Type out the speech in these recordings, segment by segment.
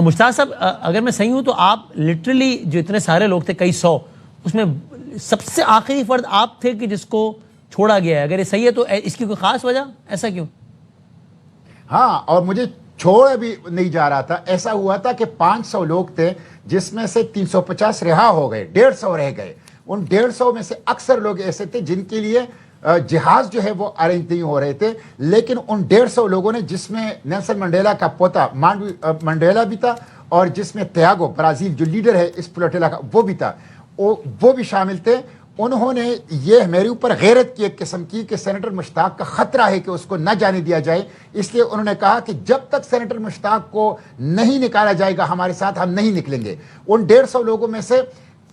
مشتاق صاحب اگر میں صحیح ہوں تو آپ لٹرلی جو اتنے سارے لوگ تھے کئی سو اس میں سب سے آخری فرد آپ تھے کہ جس کو چھوڑا گیا ہے. اگر یہ صحیح ہے تو اس کی کوئی خاص وجہ, ایسا کیوں؟ ہاں, اور مجھے چھوڑا بھی نہیں جا رہا تھا. ایسا ہوا تھا کہ 500 لوگ تھے جس میں سے 350 رہا ہو گئے, 150 رہ گئے. ان 150 میں سے اکثر لوگ ایسے تھے جن کے لیے جہاز جو ہے وہ ارینج نہیں ہو رہے تھے, لیکن ان 150 لوگوں نے, جس میں نیلسن منڈیلا کا پوتا منڈیلا بھی تھا اور جس میں تیاگو برازیل جو لیڈر ہے اس فلوٹیلا کا وہ بھی تھا, وہ بھی شامل تھے. انہوں نے یہ میرے اوپر غیرت کی ایک قسم کی کہ سینیٹر مشتاق کا خطرہ ہے کہ اس کو نہ جانے دیا جائے, اس لیے انہوں نے کہا کہ جب تک سینیٹر مشتاق کو نہیں نکالا جائے گا ہمارے ساتھ ہم نہیں نکلیں گے. ان 150 لوگوں میں سے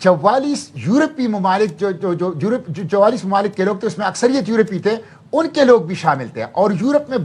44 یورپی ممالک جو 44 ممالک کے لوگ تھے, اس میں اکثریت یورپی تھے, ان کے لوگ بھی شامل تھے. اور یورپ میں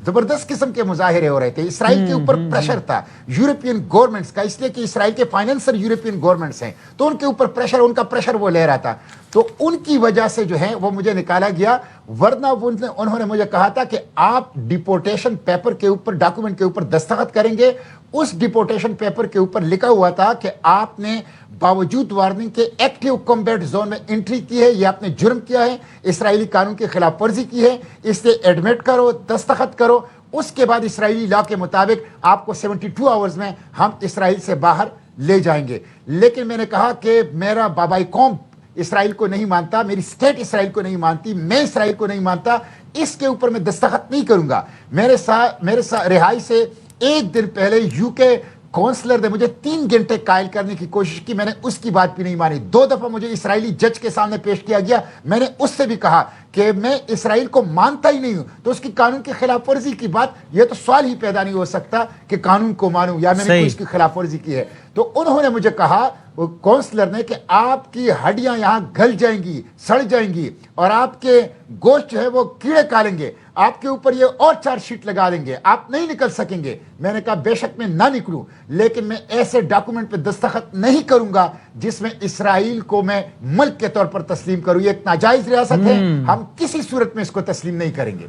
زبردست قسم کے مظاہرے ہو رہے تھے. اسرائیل کے اوپر پریشر تھا یورپین گورنمنٹس کا, اس لیے کہ اسرائیل کے فائنینسر یورپین گورنمنٹس ہیں, تو ان کے اوپر پریشر, ان کا پریشر وہ لے رہا تھا. تو ان کی وجہ سے جو ہے وہ مجھے نکالا گیا, ورنہ انہوں نے مجھے کہا تھا کہ آپ ڈیپورٹیشن پیپر کے اوپر, ڈاکومنٹ کے اوپر دستخط کریں گے. اس ڈیپورٹیشن پیپر کے اوپر لکھا ہوا تھا کہ آپ نے باوجود وارننگ کے ایکٹیو کمبیٹ زون میں انٹری کی ہے, یہ آپ نے جرم کیا ہے, اسرائیلی قانون کی خلاف ورزی کی ہے, اس لیے ایڈمٹ کرو, دستخط کرو. اس کے بعد اسرائیلی لا کے مطابق آپ کو 72 آورز میں ہم اسرائیل سے باہر لے جائیں گے. لیکن میں نے کہا کہ میرا بابائی قوم اسرائیل کو نہیں مانتا, میری سٹیٹ اسرائیل کو نہیں مانتی, میں اسرائیل کو نہیں مانتا, اس کے اوپر میں دستخط نہیں کروں گا. میرے ساتھ رہائی سے ایک دن پہلے یو کے کونسلر نے مجھے 3 گھنٹے قائل کرنے کی کوشش کی, میں نے اس کی بات بھی نہیں مانی. 2 دفعہ مجھے اسرائیلی جج کے سامنے پیش کیا گیا, میں نے اس سے بھی کہا کہ میں اسرائیل کو مانتا ہی نہیں ہوں, تو اس کی قانون کی خلاف ورزی کی بات, یہ تو سوال ہی پیدا نہیں ہو سکتا کہ قانون کو مانوں یا میں نے کوئی اس کی خلاف ورزی کی ہے. تو انہوں نے مجھے کہا, کونسلر نے, کہ آپ کی ہڈیاں یہاں گل جائیں گی, سڑ جائیں گی, اور آپ کے گوشت جو ہے وہ کیڑے کالیں گے, آپ کے اوپر یہ اور چارج شیٹ لگا دیں گے, آپ نہیں نکل سکیں گے. میں نے کہا بے شک میں نہ نکلوں, لیکن میں ایسے ڈاکومنٹ پہ دستخط نہیں کروں گا جس میں اسرائیل کو میں ملک کے طور پر تسلیم کروں. یہ ایک ناجائز ریاست ہے, ہم کسی صورت میں اس کو تسلیم نہیں کریں گے.